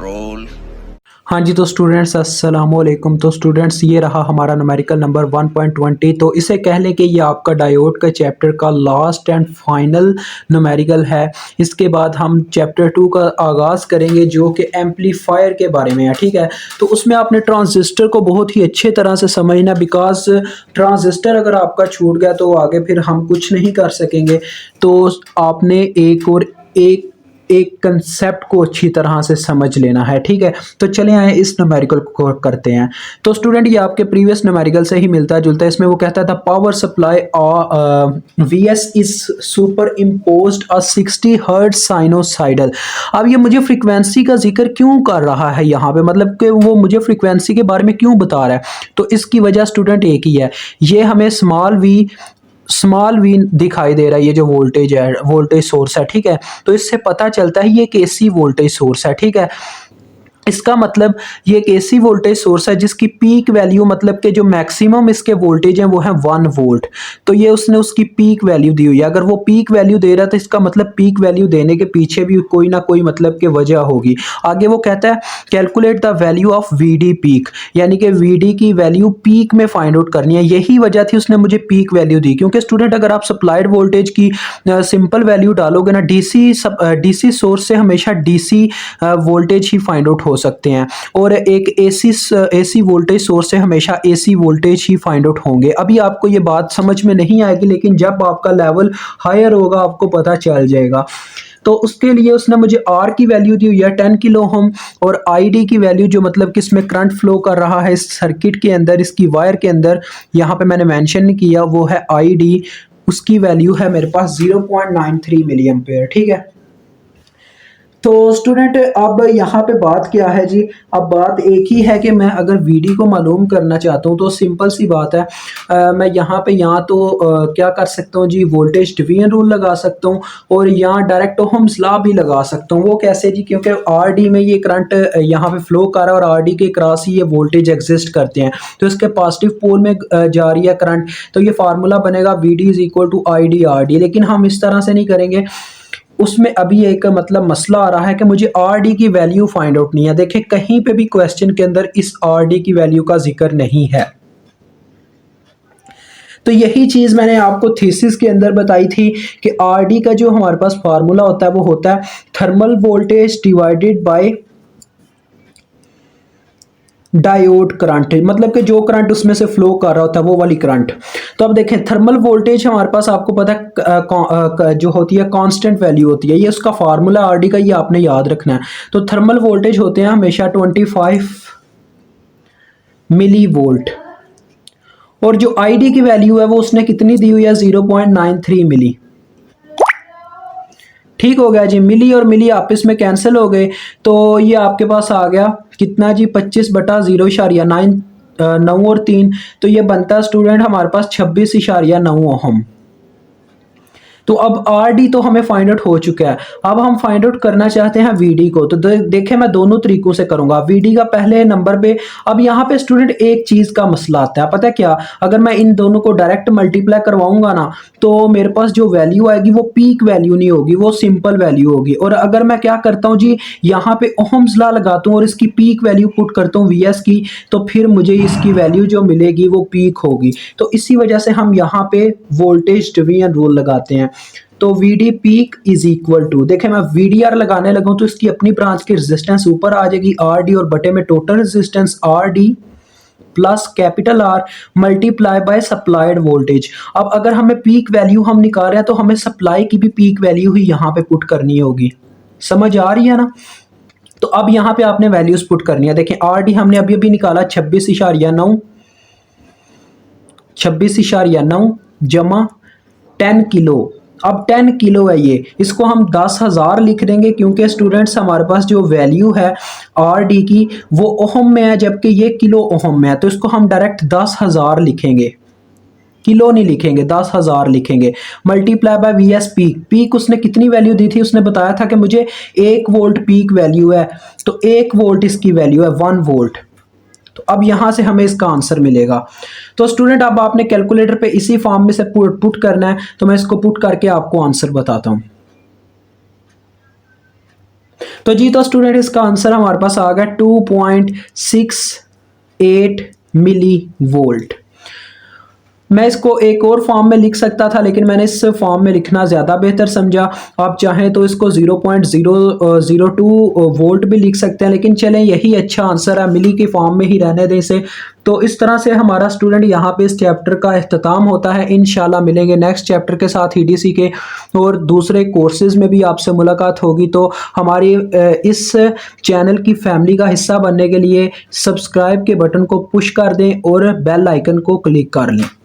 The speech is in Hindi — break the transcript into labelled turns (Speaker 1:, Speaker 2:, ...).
Speaker 1: कंट्रोल।
Speaker 2: हाँ जी, तो स्टूडेंट्स अस्सलाम वालेकुम। तो स्टूडेंट्स ये रहा हमारा न्यूमेरिकल नंबर 1.20। तो इसे कह लें कि ये आपका डायोड का चैप्टर का लास्ट एंड फाइनल न्यूमेरिकल है। इसके बाद हम चैप्टर 2 का आगाज़ करेंगे जो कि एम्पलीफायर के बारे में है, ठीक है। तो उसमें आपने ट्रांजिस्टर को बहुत ही अच्छे तरह से समझना, बिकॉज ट्रांजिस्टर अगर आपका छूट गया तो आगे फिर हम कुछ नहीं कर सकेंगे। तो आपने एक एक कंसेप्ट को अच्छी तरह से समझ लेना है, ठीक है। तो चले आए इस न्यूमेरिकल को करते हैं। तो स्टूडेंट ये आपके प्रीवियस न्यूमेरिकल से ही मिलता जुलता है। इसमें वो कहता था power supply V S is super imposed a 60 hertz sinusoidal. अब ये मुझे फ्रीक्वेंसी का जिक्र क्यों कर रहा है यहाँ पे, मतलब कि वो मुझे फ्रीक्वेंसी के बारे में क्यों बता रहा है। तो इसकी वजह स्टूडेंट एक ही है, ये हमें स्मॉल वी दिखाई दे रहा है, ये जो वोल्टेज है, वोल्टेज सोर्स है, ठीक है। तो इससे पता चलता है ये एक एसी वोल्टेज सोर्स है, ठीक है। इसका मतलब ये एक एसी वोल्टेज सोर्स है जिसकी पीक वैल्यू, मतलब कि जो मैक्सिमम इसके वोल्टेज है वो है 1 वोल्ट। तो ये उसने उसकी पीक वैल्यू दी हुई है। अगर वो पीक वैल्यू दे रहा है तो इसका मतलब पीक वैल्यू देने के पीछे भी कोई ना कोई मतलब की वजह होगी। आगे वो कहता है calculate the value of VD peak, यानी कि वीडी की वैल्यू पीक में फाइंड आउट करनी है। यही वजह थी उसने मुझे पीक वैल्यू दी, क्योंकि स्टूडेंट अगर आप सप्लाइड वोल्टेज की सिंपल वैल्यू डालोगे ना, डीसी सोर्स से हमेशा डीसी वोल्टेज ही फाइंड आउट हो सकते हैं, और एक एसी वोल्टेज सोर्स से हमेशा एसी वोल्टेज ही फाइंड आउट होंगे। अभी आपको ये बात समझ में नहीं आएगी, लेकिन जब आपका लेवल हायर होगा आपको पता चल जाएगा। तो उसके लिए उसने मुझे आर की वैल्यू दी हुई है 10 किलो ओम, और आई की वैल्यू जो मतलब कि इसमें करंट फ्लो कर रहा है इस सर्किट के अंदर, इसकी वायर के अंदर, यहाँ पे मैंने मेंशन नहीं किया, वो है आई, उसकी वैल्यू है मेरे पास 0.93 मिली एम्पेयर, ठीक है। तो स्टूडेंट अब यहाँ पे बात क्या है जी, अब बात एक ही है कि मैं अगर वीडी को मालूम करना चाहता हूँ तो सिंपल सी बात है, मैं यहाँ पे तो क्या कर सकता हूँ जी, वोल्टेज डिवीजन रूल लगा सकता हूँ, और यहाँ डायरेक्ट ओहम्स लॉ भी लगा सकता हूँ। वो कैसे जी, क्योंकि आरडी में ये करंट यहाँ पे फ्लो कर रहा है और आरडी के क्रॉस ही ये वोल्टेज एग्जिस्ट करते हैं, तो इसके पॉजिटिव पोल में जा रही है करंट, तो ये फार्मूला बनेगा VD is equal to I D R D. लेकिन हम इस तरह से नहीं करेंगे, उसमें अभी एक मतलब मसला आ रहा है कि मुझे आर डी की वैल्यू फाइंड आउट नहीं है। देखिए कहीं पे भी क्वेश्चन के अंदर इस आर डी की वैल्यू का जिक्र नहीं है। तो यही चीज मैंने आपको थीसिस के अंदर बताई थी कि आर डी का जो हमारे पास फार्मूला होता है वो होता है thermal voltage divided by diode current, मतलब कि जो करंट उसमें से फ्लो कर रहा होता है वो वाली करंट। तो अब देखें थर्मल वोल्टेज हमारे पास आपको पता है जो होती है कांस्टेंट वैल्यू होती है, ये उसका फार्मूला आरडी का, ये आपने याद रखना है। तो थर्मल वोल्टेज होते हैं हमेशा 25 मिली वोल्ट, और जो आईडी की वैल्यू है वो उसने कितनी दी हुई है, 0.93 मिली। ठीक हो गया जी, मिली और मिली आपस में कैंसिल हो गए, तो ये आपके पास आ गया कितना जी, 25/0.9, 9 और 3, तो ये बनता है स्टूडेंट हमारे पास 26.9 ओहम। तो अब आर डी तो हमें फाइंड आउट हो चुका है, अब हम फाइंड आउट करना चाहते हैं वीडी को। तो देखें मैं दोनों तरीकों से करूंगा। वीडी का पहले नंबर पे, अब यहाँ पे स्टूडेंट एक चीज का मसला आता है, पता है क्या, अगर मैं इन दोनों को डायरेक्ट मल्टीप्लाई करवाऊंगा ना तो मेरे पास जो वैल्यू आएगी वो पीक वैल्यू नहीं होगी, वो सिंपल वैल्यू होगी। और अगर मैं क्या करता हूँ जी, यहाँ पे ओहम्स लॉ लगाता हूँ और इसकी पीक वैल्यू पुट करता हूँ वीएस की, तो फिर मुझे इसकी वैल्यू जो मिलेगी वो पीक होगी। तो इसी वजह से हम यहाँ पे वोल्टेज डिवीजन रूल लगाते हैं। तो VD peak is equal to, देखें मैं वीडीआर लगाने लगूं तो इसकी अपनी ब्रांच की रेजिस्टेंस ऊपर आ जाएगी आर डी, और बटे में total resistance R D plus capital R multiply by supplied voltage. अब अगर हमें पीक वैल्यू हम निकाल रहे हैं तो हमें सप्लाई की भी पीक वैल्यू ही यहाँ पे पुट करनी होगी। समझ आ रही है ना। तो अब यहाँ पे आपने वैल्यूज पुट करनी है। देखें आर डी हमने अभी अभी निकाला 26.9 जमा 10 किलो। अब 10 किलो है ये, इसको हम 10,000 लिख देंगे, क्योंकि स्टूडेंट्स हमारे पास जो वैल्यू है आर डी की वो ओहम में है, जबकि ये किलो ओहम में है, तो इसको हम डायरेक्ट 10,000 लिखेंगे, किलो नहीं लिखेंगे, 10,000 लिखेंगे। Multiply by V S peak, peak उसने कितनी वैल्यू दी थी, उसने बताया था कि मुझे 1 वोल्ट पीक वैल्यू है, तो 1 वोल्ट इसकी वैल्यू है 1 वोल्ट। तो अब यहां से हमें इसका आंसर मिलेगा। तो स्टूडेंट अब आपने कैलकुलेटर पे इसी फॉर्म में से पुट करना है, तो मैं इसको पुट करके आपको आंसर बताता हूं। तो जी तो स्टूडेंट इसका आंसर हमारे पास आ गया 2.68 मिली वोल्ट। मैं इसको एक और फॉर्म में लिख सकता था, लेकिन मैंने इस फॉर्म में लिखना ज़्यादा बेहतर समझा। आप चाहें तो इसको 0.002 वोल्ट भी लिख सकते हैं, लेकिन चलें यही अच्छा आंसर है, मिली की फॉर्म में ही रहने दें इसे। तो इस तरह से हमारा स्टूडेंट यहाँ पे इस चैप्टर का इख्तिताम होता है। इंशाल्लाह मिलेंगे नेक्स्ट चैप्टर के साथ ईडीसी के, और दूसरे कोर्सेज में भी आपसे मुलाकात होगी। तो हमारी इस चैनल की फैमिली का हिस्सा बनने के लिए सब्सक्राइब के बटन को पुश कर दें और बेल आइकन को क्लिक कर लें।